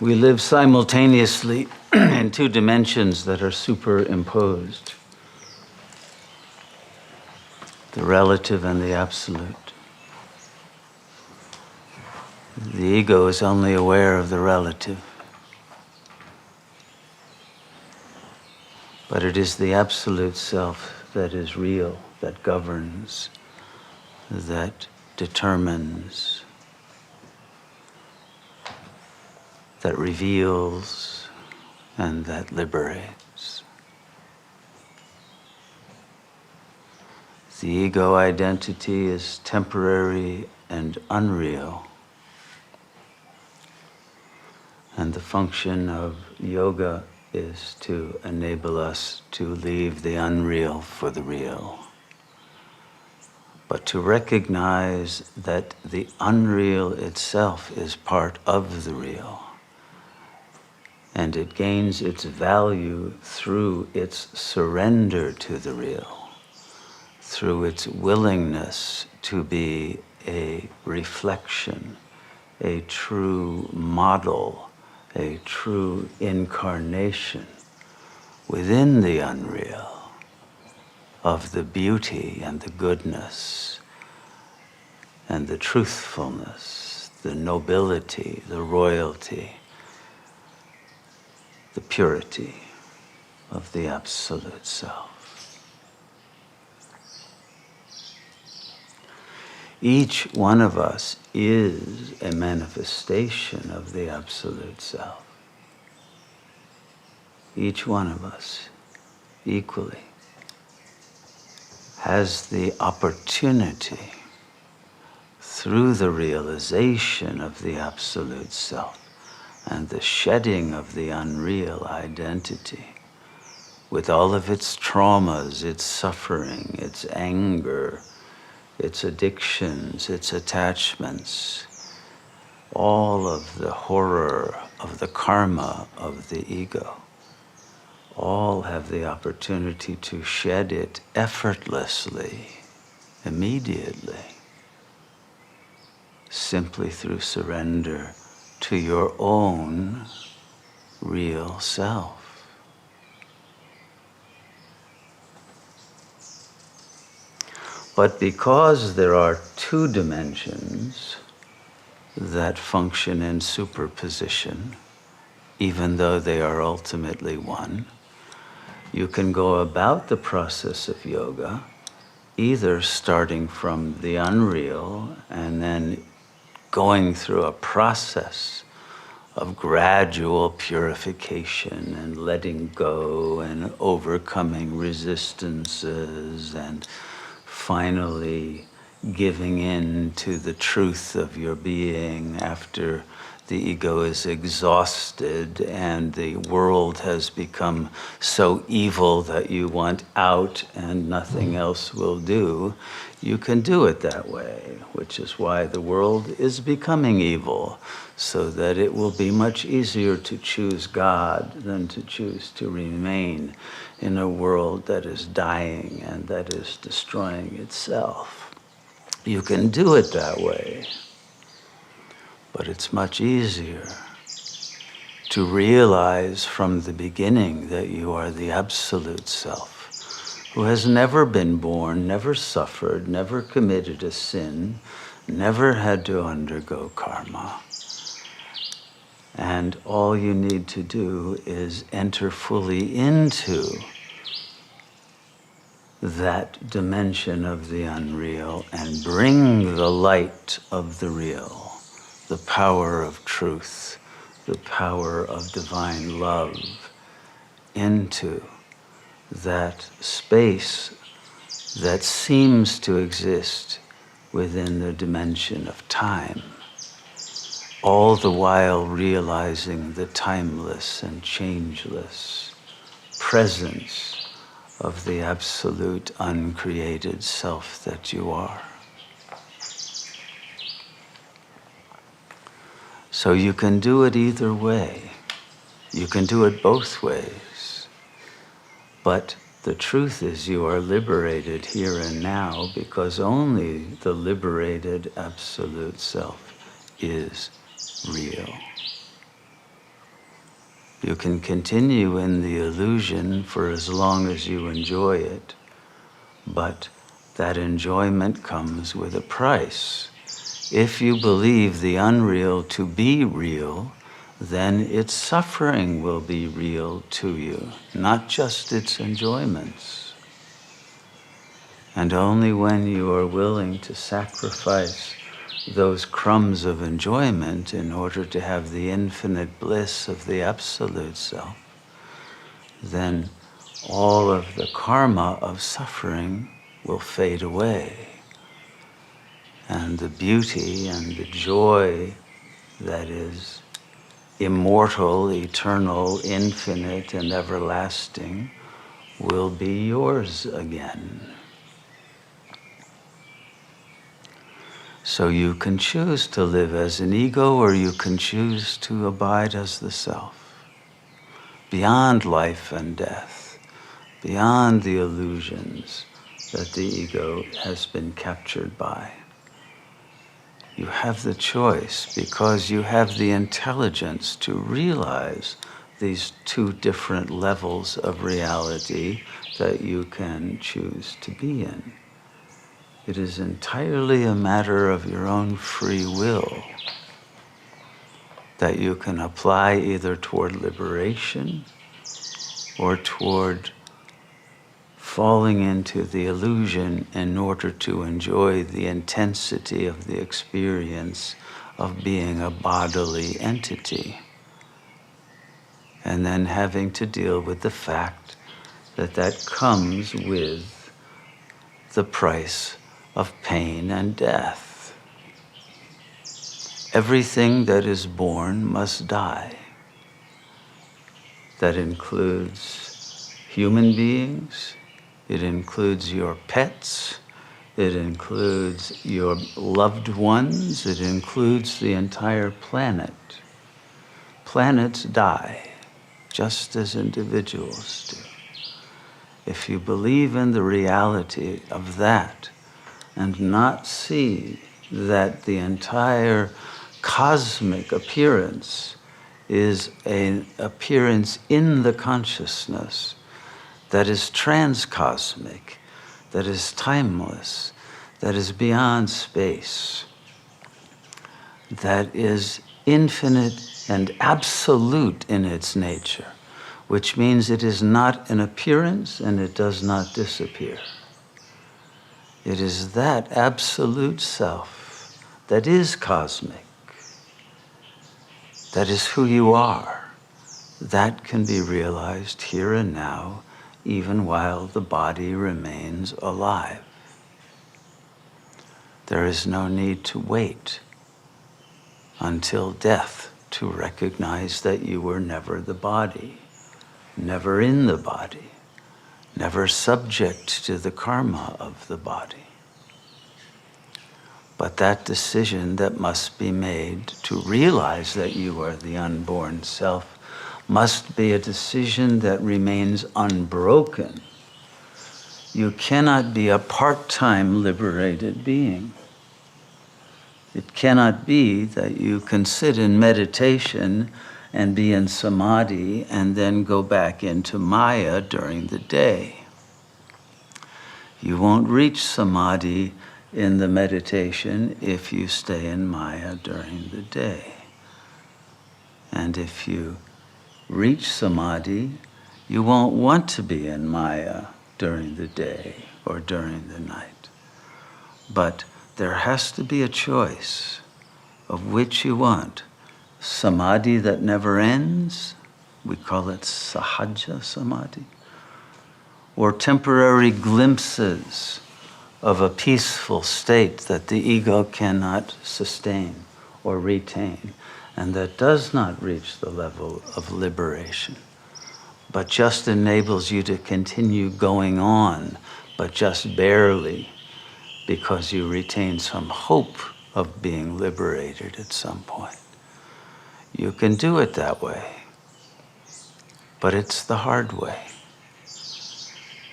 We live simultaneously in two dimensions that are superimposed, the relative and the absolute. The ego is only aware of the relative, but it is the absolute self that is real, that governs, that determines, that reveals, and that liberates. The ego identity is temporary and unreal. And the function of yoga is to enable us to leave the unreal for the real. But to recognize that the unreal itself is part of the real. And it gains its value through its surrender to the real, through its willingness to be a reflection, a true model, a true incarnation within the unreal of the beauty and the goodness and the truthfulness, the nobility, the royalty, the purity of the absolute self. Each one of us is a manifestation of the absolute self. Each one of us equally has the opportunity through the realization of the absolute self and the shedding of the unreal identity with all of its traumas, its suffering, its anger, its addictions, its attachments, all of the horror of the karma of the ego, all have the opportunity to shed it effortlessly, immediately, simply through surrender to your own real self. But because there are two dimensions that function in superposition, even though they are ultimately one, you can go about the process of yoga either starting from the unreal and then going through a process of gradual purification and letting go and overcoming resistances and finally giving in to the truth of your being after the ego is exhausted and the world has become so evil that you want out and nothing else will do. You can do it that way, which is why the world is becoming evil, so that it will be much easier to choose God than to choose to remain in a world that is dying and that is destroying itself. You can do it that way, but it's much easier to realize from the beginning that you are the absolute self, who has never been born, never suffered, never committed a sin, never had to undergo karma. And all you need to do is enter fully into that dimension of the unreal and bring the light of the real, the power of truth, the power of divine love into that space that seems to exist within the dimension of time, all the while realizing the timeless and changeless presence of the absolute uncreated self that you are. So you can do it either way. You can do it both ways. But the truth is you are liberated here and now because only the liberated absolute self is real. You can continue in the illusion for as long as you enjoy it, but that enjoyment comes with a price. If you believe the unreal to be real, then its suffering will be real to you, not just its enjoyments. And only when you are willing to sacrifice those crumbs of enjoyment in order to have the infinite bliss of the Absolute Self, then all of the karma of suffering will fade away. And the beauty and the joy that is immortal, eternal, infinite, and everlasting will be yours again. So you can choose to live as an ego, or you can choose to abide as the self, beyond life and death, beyond the illusions that the ego has been captured by. You have the choice because you have the intelligence to realize these two different levels of reality that you can choose to be in. It is entirely a matter of your own free will that you can apply either toward liberation or toward falling into the illusion in order to enjoy the intensity of the experience of being a bodily entity. And then having to deal with the fact that that comes with the price of pain and death. Everything that is born must die. That includes human beings, it includes your pets, it includes your loved ones, it includes the entire planet. Planets die, just as individuals do. If you believe in the reality of that and not see that the entire cosmic appearance is an appearance in the consciousness that is transcosmic, that is timeless, that is beyond space, that is infinite and absolute in its nature, which means it is not an appearance and it does not disappear. It is that absolute self that is cosmic, that is who you are. That can be realized here and now, even while the body remains alive. There is no need to wait until death to recognize that you were never the body, never in the body, never subject to the karma of the body. But that decision that must be made to realize that you are the unborn self must be a decision that remains unbroken. You cannot be a part-time liberated being. It cannot be that you can sit in meditation and be in samadhi and then go back into Maya during the day. You won't reach samadhi in the meditation if you stay in Maya during the day. And if you reach samadhi, you won't want to be in Maya during the day or during the night. But there has to be a choice of which you want. Samadhi that never ends, we call it Sahaja samadhi, or temporary glimpses of a peaceful state that the ego cannot sustain or retain, and that does not reach the level of liberation, but just enables you to continue going on, but just barely, because you retain some hope of being liberated at some point. You can do it that way, but it's the hard way.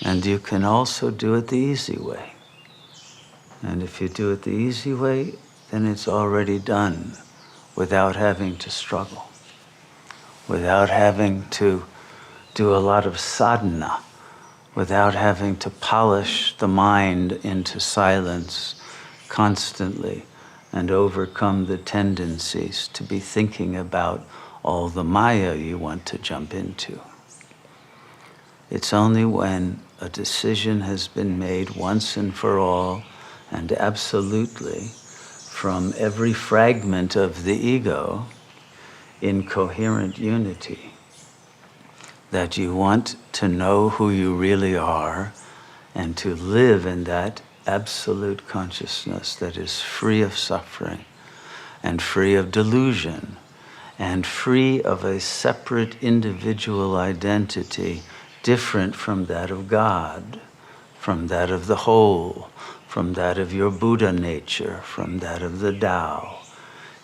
And you can also do it the easy way. And if you do it the easy way, then it's already done without having to struggle. without having to do a lot of sadhana, without having to polish the mind into silence constantly and overcome the tendencies to be thinking about all the Maya you want to jump into. It's only when a decision has been made once and for all and absolutely from every fragment of the ego in coherent unity that you want to know who you really are and to live in that absolute consciousness that is free of suffering and free of delusion and free of a separate individual identity different from that of God, from that of the whole, from that of your Buddha nature, from that of the Tao.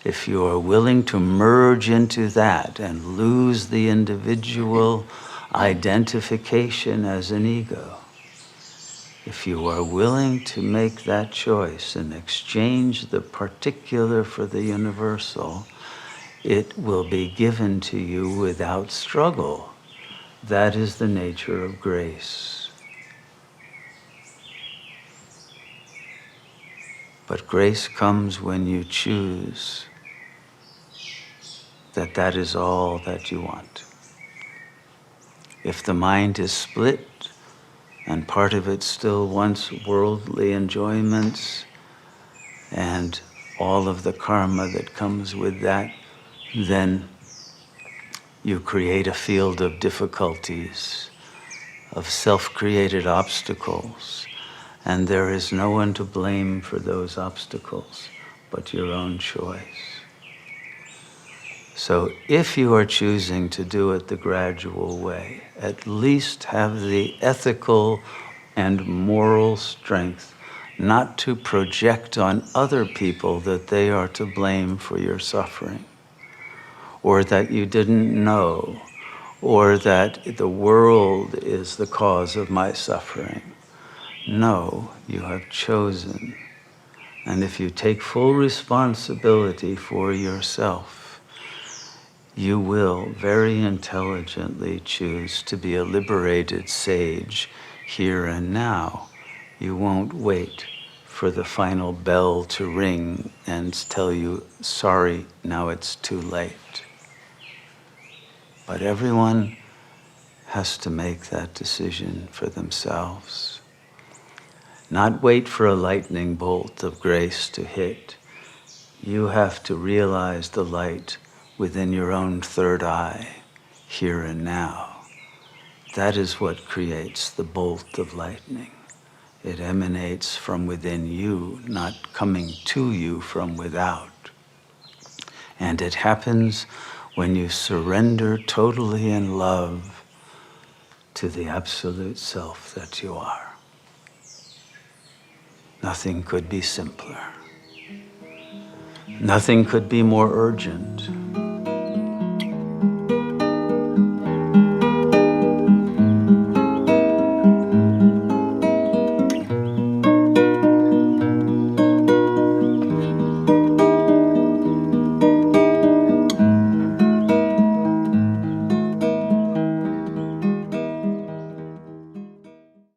If you are willing to merge into that and lose the individual identification as an ego, if you are willing to make that choice and exchange the particular for the universal, it will be given to you without struggle. That is the nature of grace. But grace comes when you choose that that is all that you want. If the mind is split and part of it still wants worldly enjoyments and all of the karma that comes with that, then you create a field of difficulties, of self-created obstacles, and there is no one to blame for those obstacles but your own choice. So if you are choosing to do it the gradual way, at least have the ethical and moral strength not to project on other people that they are to blame for your suffering, or that you didn't know, or that the world is the cause of my suffering. No, you have chosen. And if you take full responsibility for yourself, you will very intelligently choose to be a liberated sage here and now. You won't wait for the final bell to ring and tell you, sorry, now it's too late. But everyone has to make that decision for themselves. Not wait for a lightning bolt of grace to hit. You have to realize the light within your own third eye, here and now. That is what creates the bolt of lightning. It emanates from within you, not coming to you from without. And it happens when you surrender totally in love to the absolute self that you are. Nothing could be simpler. Nothing could be more urgent.